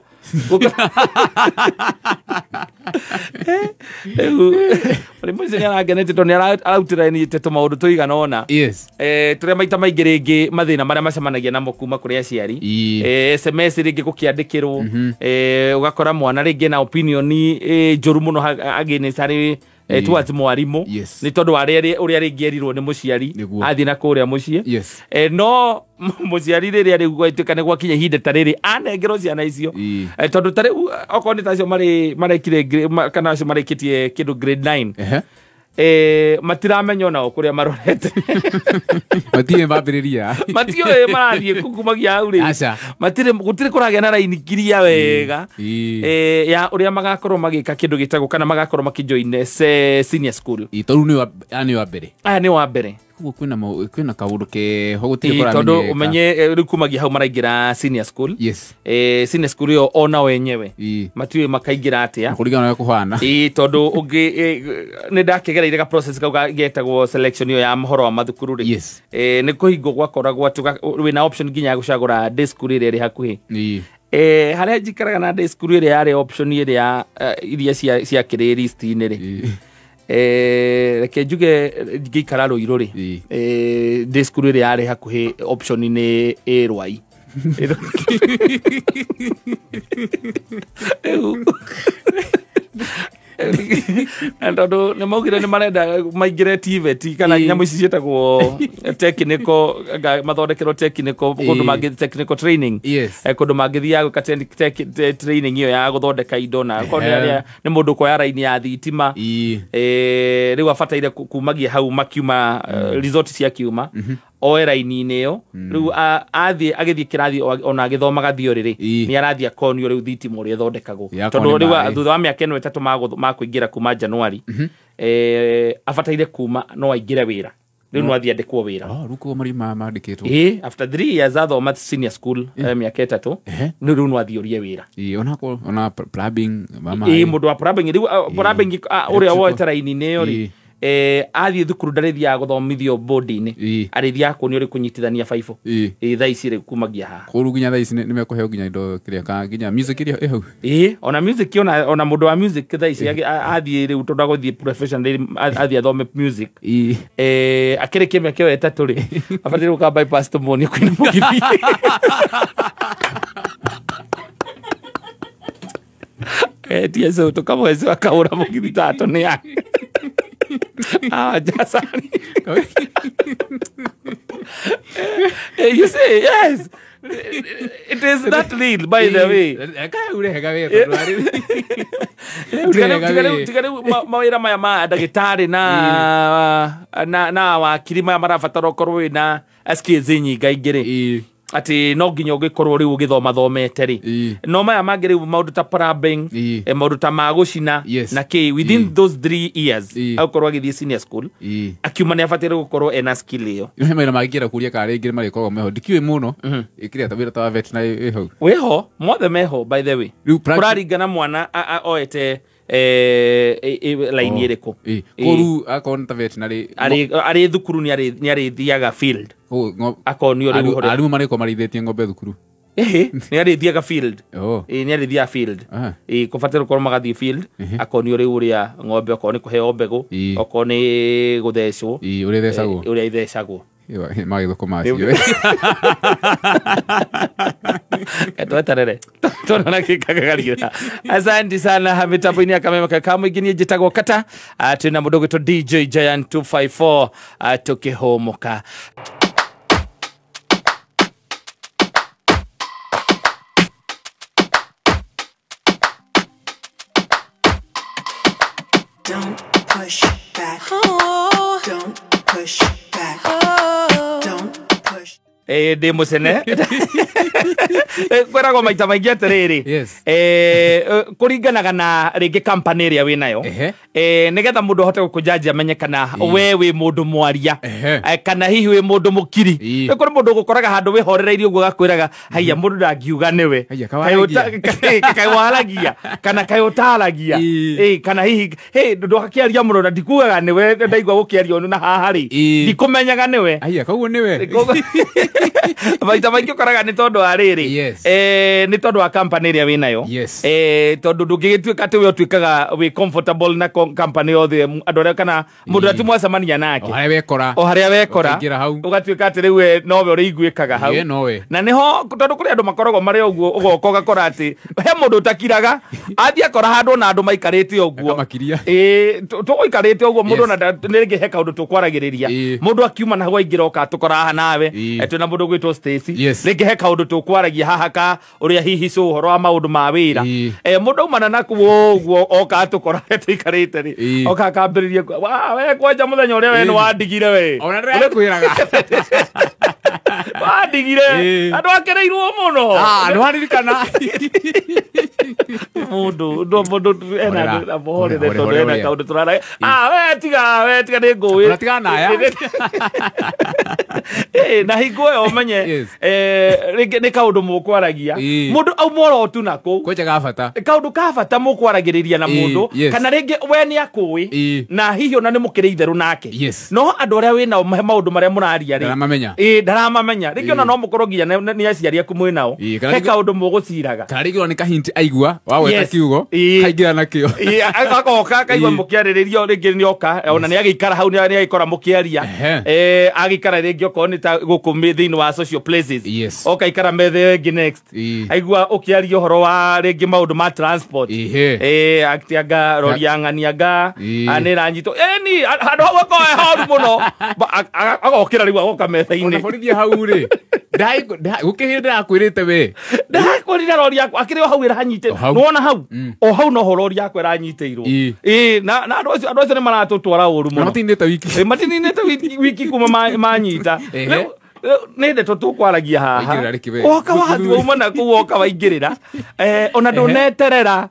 [SPEAKER 2] Murimu icio niarangenete tondu niarautira ni teto maundu tuigana ona turia maita maingi ringi mathina maria macemanagia namo kuma kuri aciari SMS ringi gukiandikirwo ugakora mwana ringi na opinion njuru muno against hari towards mwarimu ni tondu uria ringi erirwo ni muciari athi na kuria mucii no muciari riria riu gwatuika ni gwakinya ihinda ta riri anengerwo ciana icio tondu ta riu okorwo ni tacio marekire kana acio marekitie kindu grade 9 matiramenya onao kuria marorete
[SPEAKER 4] matie mambiriria
[SPEAKER 2] matio marathie kukumagia au ri gutire kuragia na raini kiria wega ya uria magakorwo magika kindu gitagwo kana magakorwo makijoine senior school
[SPEAKER 4] itoru ni wa mbere
[SPEAKER 2] ni wa mbere
[SPEAKER 4] kwina kaundu ke hogutire kora
[SPEAKER 2] tondu umenye rikumagia hau maraingira senior school senior school yo ona wenyewe matiwe makaingira atia
[SPEAKER 4] kurigana na kuhana
[SPEAKER 2] tondu ungi ni ndakigereire ka process kauga getagwo selection yo ya mohoro wa mathukuru ri ni kuhingo gwakoragwo wina option nginya ya gucagura day school iri hakuhi haria njikaraga na day school iri yari option iri ya iria cia kiri list-ini ri reke njuge ngikara Ruiru ri day school iri yari hakuhi option ni Rwai tondu nä maugire nä marenda maingire TVET kana nyamå ici ciätagwo technical mathondekerwo technical kåndå mangä technical training kåndå mangä thiaga gwä ka training ä yo ya gå thondeka indo na nä må ndå koya raini ya thitima rä u abataire kumagia hau makiuma resort cia kiuma oe raini-inä ä yo rä u agä kä rathi ona agä thomaga thiorä rä nä arathiä akonio rä u thitima å rä a ĩthondekagwo tondå rä u thutha wa mä aka ä no ä tatå ma kå ingä ra kuma Januari abataire kuma no aingä re wä ra rä u no athiä andäkwo wä ra after 3 years athoma senior school mä aka ä tatå rä u no athiä å rie wä ra må ndå wa rä u å rä a woete raini-inä ä yo rä athiä thukuru ndarĩthiaga gũthomithio bondi-inĩ arĩthiaga kuonio ũrĩ kũnyitithania baibũ thaa ici rĩ kumagia haha
[SPEAKER 4] kũru nginya thaa ici nĩ mekũheo nginya indo kĩrĩa kana nginya music ĩrĩa ĩ hau
[SPEAKER 2] ona music ona mũndũ wa music thaa ici athiĩ rĩu tondũ agũthiĩ profession athiĩ athome music akĩrĩkia mĩaka ĩyo ĩtatũ rĩ abataire gũka bypass tũmuonie kwĩna mũgithi TSO tũkamweci akaũra mũgithi tatũ nĩ ya Jasani. You say yes. It is that real, by the way. Tigari mawira maya ma ndagĩtarĩ na wakiri maya marabatara ũkorwo wĩna skills nyinga ingĩ ati no nginya ũngĩkorwo rĩu ũgĩthomete rĩ no maya mangĩ rĩu maũndũ ta plumbing maũndũ ta ma gũcina na kĩ within those 3 years agũkorwo agĩthiĩ senior school akiuma nĩ abataire gũkorwo ena skill ĩyo
[SPEAKER 4] nĩ maira mangĩra kũria kana rĩngĩ marĩkoragwo meho ndikiũĩ mũno ĩkĩrĩa ta wĩra ta wa veterinary ĩho
[SPEAKER 2] wĩho mothe meho by the way kũraringana mwana oete laini ĩrĩkũ
[SPEAKER 4] kũru akorwo ta veterinary
[SPEAKER 2] arĩ thukuru nĩ arĩthiaga field akonio rĩu
[SPEAKER 4] arimũ marĩkorwo marĩithĩtie ng'ombe thukuru
[SPEAKER 2] nĩ arĩthiaga field nĩ arĩthiaga field kũbataire gũkorwo magathiĩ field akonio rĩu ũrĩa ng'ombe okorwo nĩ kũheo mbegũ okorwo nĩ gũthecwo ũrĩa ithecagwo
[SPEAKER 4] magĩthũkũma acio
[SPEAKER 2] tweterere tũrona gĩkagagariũra asanti sana mĩtambo-inĩ ya kameme ka mũingĩ niĩ njĩtagwo Kata twĩna mũndũ ũgwĩtwo DJ Giant 254 tũkĩhũmũka
[SPEAKER 3] Don't push back. Don't push back. Don't push.
[SPEAKER 2] ndä må cene kwäragwo maita maingä atä kå ringanaga na rä ngä kampani ä rä a wä nayo nä getha må ndå ahote gå kå njanji amenye kana we wä må ndå mwaria kana hihi wä må ndå må kiri kå rä må ndå gå koraga handå wä horereirie å guo gakwä raga haiya må ndå ndangiuga nä we kaä waragia kana kaä å taragia kana hihi ndå gakä aria må no na ndikugaga nä we ndaigua gå kä aria na haha rä ndikå menyaga nä we
[SPEAKER 4] koguo nä we
[SPEAKER 2] maita maingä å koraga nä tondå wa rä rä nä tondå wa kampani ä rä a wä nayo tondå ndå ngä gä tuä ka atä we å tuä kaga wä comfortable na kampani yothe andå arä a kana må ndå ati mwacemania nake o harä a wekora å gatuä ka atä rä u nowe å rä iguä kaga hau na nä ho tondå kå rä andå makoragwo marä å guo å goka å gakora atä he må ndå ũtakiraga athiä akora handå na andå maikarä te å guo tå gå ikarä te å guo må ndå nä rä ngä he kaå ndå tå kwaragä rä ria må ndå akiuma na gwaingä ra oka tå kora haha nawe twä na må ndå gwä two rä ngä he kaå ndå tå kwaragia haha ka å rä a hihi cå å horo wa maå ndå ma wä ra må ndå aumana nakuo guo oka tå kora tå ikarä te rä oka akambä rä ria we kwanja må thenya å rä a we nä wandigire we wandigire andå akä rä irwo må no
[SPEAKER 4] nä waririkana
[SPEAKER 2] må ndå ena mohorere tondå ena kaå ndå tå raraga we tiga nä ngå ä na hingo ä yo menye rä ngä nä kaå ndå må kwaragia må ndå auma oro tu nakå kaå ndå ka bata må kwaragä rä ria na må ndå kana rä ngä we nä akå ä na hihi ona nä må kä rä itherå nake no andå arä a wä nao maå ndå marä a må raria rä ndaramamenya rä ngä ona no må korwo nginya nä aciari aku mwä nao he kaå ndå må gå ciraga
[SPEAKER 4] kana rä ngä nä kahinti aigua wagweta kiugo kaingä ra nakä o
[SPEAKER 2] agoka kaigua må kä arä rä rio rä ngä nä oka ona nä agä ikara hau nä agä kora må kä aria agä ikara rä ngä okorwo nä ta gå kå thä inä wa social places oka ikara methe ngä next aigua å kä aria å horo wa rä ngä maå ndå ma transport akitianga rori ya ng'anianga nä ranyitwo ni handå hau akoe horu må no agokä ra rä u agoka metha-inä
[SPEAKER 4] borithi hau rä gå kä hä ndä rakwä rä te we
[SPEAKER 2] ndakwä rira rori yakwa akä rä o hau ä ranyitä nona hau o hau noho rori yakwa ä ranyitä irwo na andå acio nä maratå twara å ru må no matininä te wiki kuma manyita nä ndeto tå kwaragia haha oka wathu auma nakå woka waingä rä ra ona ndå neterera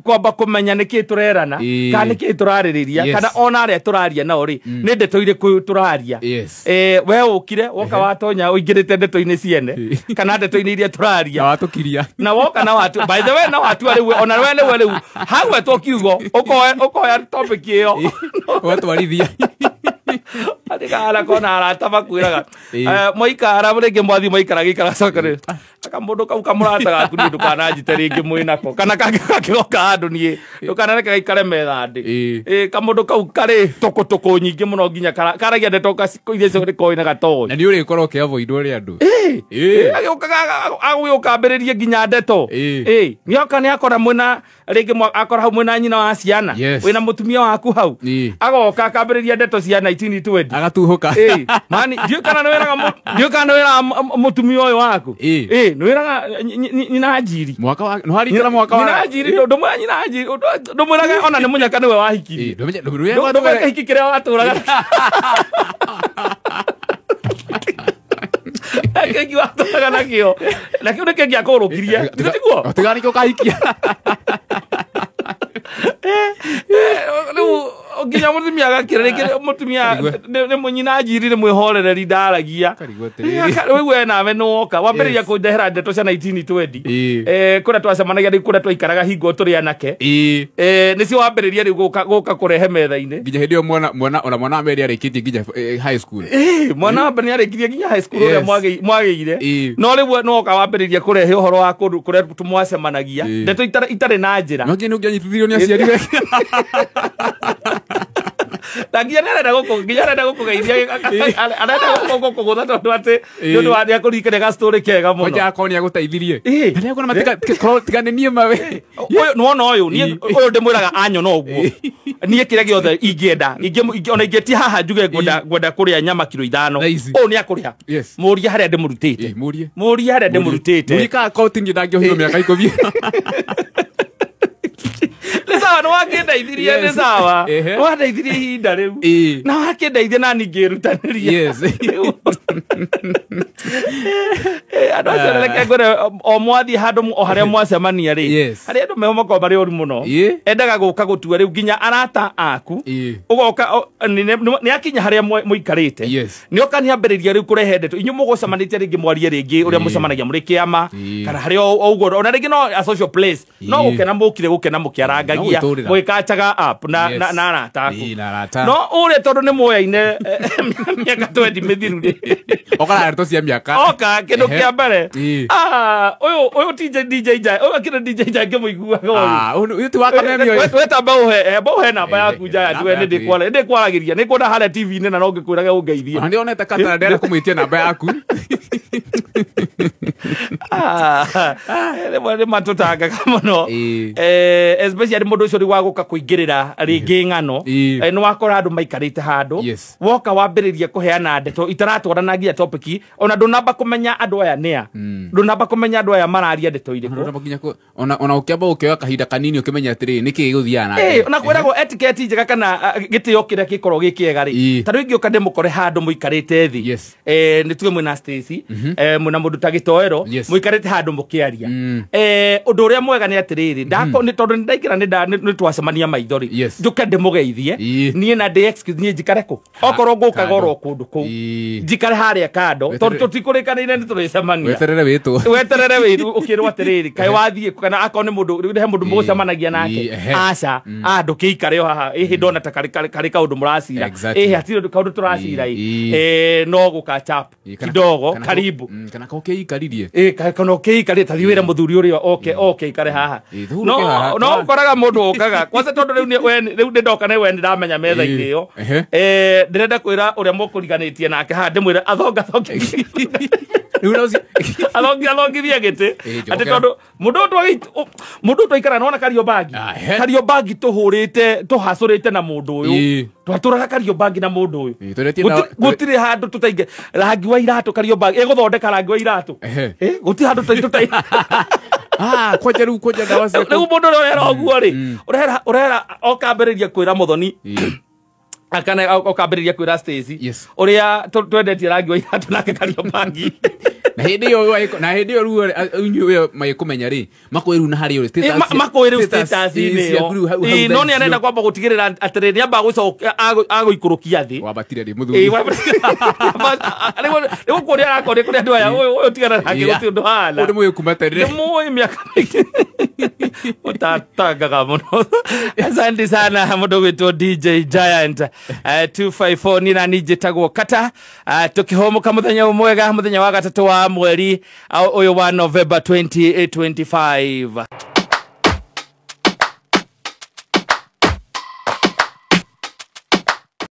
[SPEAKER 2] kwamba kå menya nä kä tå rerana kana nä kä tå rarä rä ria kana ona arä a tå raria nao rä nä ndeto irä kå tå raria we å kire woka watonya å ingä rä te ndeto-inä ciene kana ndeto-inä iria tå raria na woka na watu by the way na watu arä ona we nä we rä u hau etwo kiugo å koya topic ä yo
[SPEAKER 4] watwarithia
[SPEAKER 2] atikara kona arata makwiraga moikara rĩngĩ mwathi moikara gĩikara cokarĩ akamũndũ kau kamũrata gaku nĩ ndũkananjite rĩngĩ mwĩ nako kana kangĩgoka handũ niĩ ndũkanareke gaikare metha ndĩ kamũndũ kau karĩ tũkũtũkũ nyingĩ mũno nginya karagia ndeto iria cikorĩ na gatoĩ
[SPEAKER 4] na nĩ ũrĩkorwo ũkĩavoidwo rĩ andũ
[SPEAKER 2] agũgĩũka ambĩrĩrie nginya ndeto nĩoka nĩ akora mwĩna rĩngĩ akora hau mwĩna nyina wa ciana wĩna mũtumia waku hau agoka akambĩrĩria ndeto cia 1920
[SPEAKER 4] agatuhũka
[SPEAKER 2] mani ndiũ kana nĩ wĩraga mũtumia ũyũ waku nĩ wĩraga nyina njiri
[SPEAKER 4] nĩharikĩra mwaka wa
[SPEAKER 2] nyina njiri ndũmwĩra nyina njiri ndũmwĩraga ona nĩ mũnyaka nĩwe wahikirie ndũmwĩra hiki kĩrĩa watũraga kĩngĩ watũraga nakĩo nĩ kĩngĩ akũrũkirie tiguo
[SPEAKER 4] tiga nĩkĩo kahikia
[SPEAKER 2] rĩu nginya mũtumia agakĩra rĩngĩ mũtumia nĩ mũnyina njiri nĩ mwĩhorereri ndaragia rĩu we nawe nĩ woka wambĩrĩria kũndehera ndeto cia 1920 kũrĩa twacemanagia rĩu kũrĩa twaikaraga hingo tũrĩ anake nĩcio wambĩrĩria rĩu gũka kũrehe metha-inĩ
[SPEAKER 4] nginya hĩndĩ ĩyo ona mwana wa mbere arĩkĩtie nginya high school
[SPEAKER 2] mwana wa mbere nĩ arĩkirie nginya high school ũrĩa mwagĩire no rĩu no woka wambĩrĩria kũrehe ũhoro wa kũndũ kũrĩa twacemanagia ndeto itarĩ na njĩra
[SPEAKER 4] no nginya ũngĩanyitithirio nĩ aciari
[SPEAKER 2] na nginya arenda gũkũgeithia arenda gũkũgũtha tondũ atĩ nĩ ũndũ wa nĩakũririkania ga-story kega mũno
[SPEAKER 4] oja akorwo nĩagũteithirie na nĩekuona tiganenie mawe
[SPEAKER 2] nĩwona ũyũ ndĩmwĩraga anyona ũguo niĩ kĩrĩa gĩothe ingĩenda ona ingĩtia haha njuge ngwenda kũrĩa nyama kiro 5 ũyũ nĩ akũrĩha mũria harĩa ndĩmũrutĩte mũria harĩa ndĩmũrutĩte
[SPEAKER 4] mũrikaga kotini ndangĩohirwo mĩaka 10
[SPEAKER 2] nĩ sawa nĩ wakĩndeithirie nĩ sawa nĩ wandeithirie ihinda rĩu na wakĩndeithia na niĩ ngĩrutanĩria Adocereke ngore o mwathi handu o haria mwacemania ri haria andu meho makorwo bari uri muno endaga guka gutua riu nginya arata aku ugoka ni akinya haria muikarite ni okaniambiriria riu kurehe ndeto inyu mugucemanitie ringi mwarie ringi uria mucemanagia muri kiama kana haria uguo ona ringi no a social place no gukena mukire gukena mukiarangagia mwikachaga up na arata aku no uri tondu ni muyaine miaka 20 mithiru ri
[SPEAKER 4] okara rito cia miaka
[SPEAKER 2] oka kindu kia mbere uyu DJ Jai uyu kina DJ Jai ngimuiguaga
[SPEAKER 4] uyu ti wakamemio
[SPEAKER 2] wetamba uhe namba yaku Jai ndiwe ndikwaragiria ni kuona haria TV ni na no ngikwiraga ungeithie
[SPEAKER 4] ndi onete katara ndere kumwitia namba yaku
[SPEAKER 2] ni matutangaga muno especially mundu ucio ri waguka kuingirira ringi ng'ano ni wakora andu maikarite handu woka wambiriria kuheana ndeto itaratwaranagia topic ona ndunamba kumenya andu aya nia ndunamba kumenya andu aya mararia ndeto iriku
[SPEAKER 4] ona ukiamba ukioya kahinda kanini ukimenya atiri niki iguthiana
[SPEAKER 2] ona kwiragwo etiquette njega kana gitio kiria gikorwo gikiega ri tari ingi ukande mukore handu muikarite thi ni tuwe mwina Stacy mwina mundu tagitoero muikarite handu mukiaria undu uria mwega ni atiriri ndako ni tondu ndaikira ni twacemania maithori njuke ndimugeithie nie na ndi excuse nie njikare ku okorwo ngukaga oro kundu ku njikare haria kando tondu tutikurikanire ni turicemania weterere witu ukirwo atiriri kai wathie kana akone mundu he mundu mugucemanagia nake aca andu kiikare haha ndona ta kari kaundu muracira hatiri kaundu turacira no guka chap kidogo karibu
[SPEAKER 4] kana kokeiikaririe
[SPEAKER 2] kana okeiikarie tathi wira muthuri uria okay ikare haha no koraga mundu ukaga kwanza tondu riu ndoka na we ndiramenya metha iyo ndirenda kwira uria mukuriganitie nake ha ndimwira athonga alongithia gite ati tondu mundu twaikara nona Kariobangi tuhurite tuhacurite na mundu uyu twaturaga Kariobangi na mundu uyu gutire handu tutainge rangi wa iratu Kariobangi iguthondeka rangi wa iratu gutire handu tutai
[SPEAKER 4] kwaja dawa cia
[SPEAKER 2] riu mundu urera oguo ri urera okambiriria kwira muthoni akana okambiriria kwira Stacy uria twendetie rangi wa iratu nake Kariobangi
[SPEAKER 4] na hindi yo ruo unyu maikumenya ri makwiru na hari status
[SPEAKER 2] makwiru status ni no ni anenda kwamba gutigirira atire ni amba gucoka aguikurukia thi
[SPEAKER 4] wabatire ri muthuri
[SPEAKER 2] ni gukuria arakore kuria andu aya uyu tigana rangi guti undu hala
[SPEAKER 4] undu muyu kumatarire
[SPEAKER 2] ni muyu miaka utatangaga muno asante sana mundu gwitwo DJ Giant 254 ni na nijitagwo kata tukihomuka muthenya umwega muthenya wa gatatu wa mweri uyu wa November 2025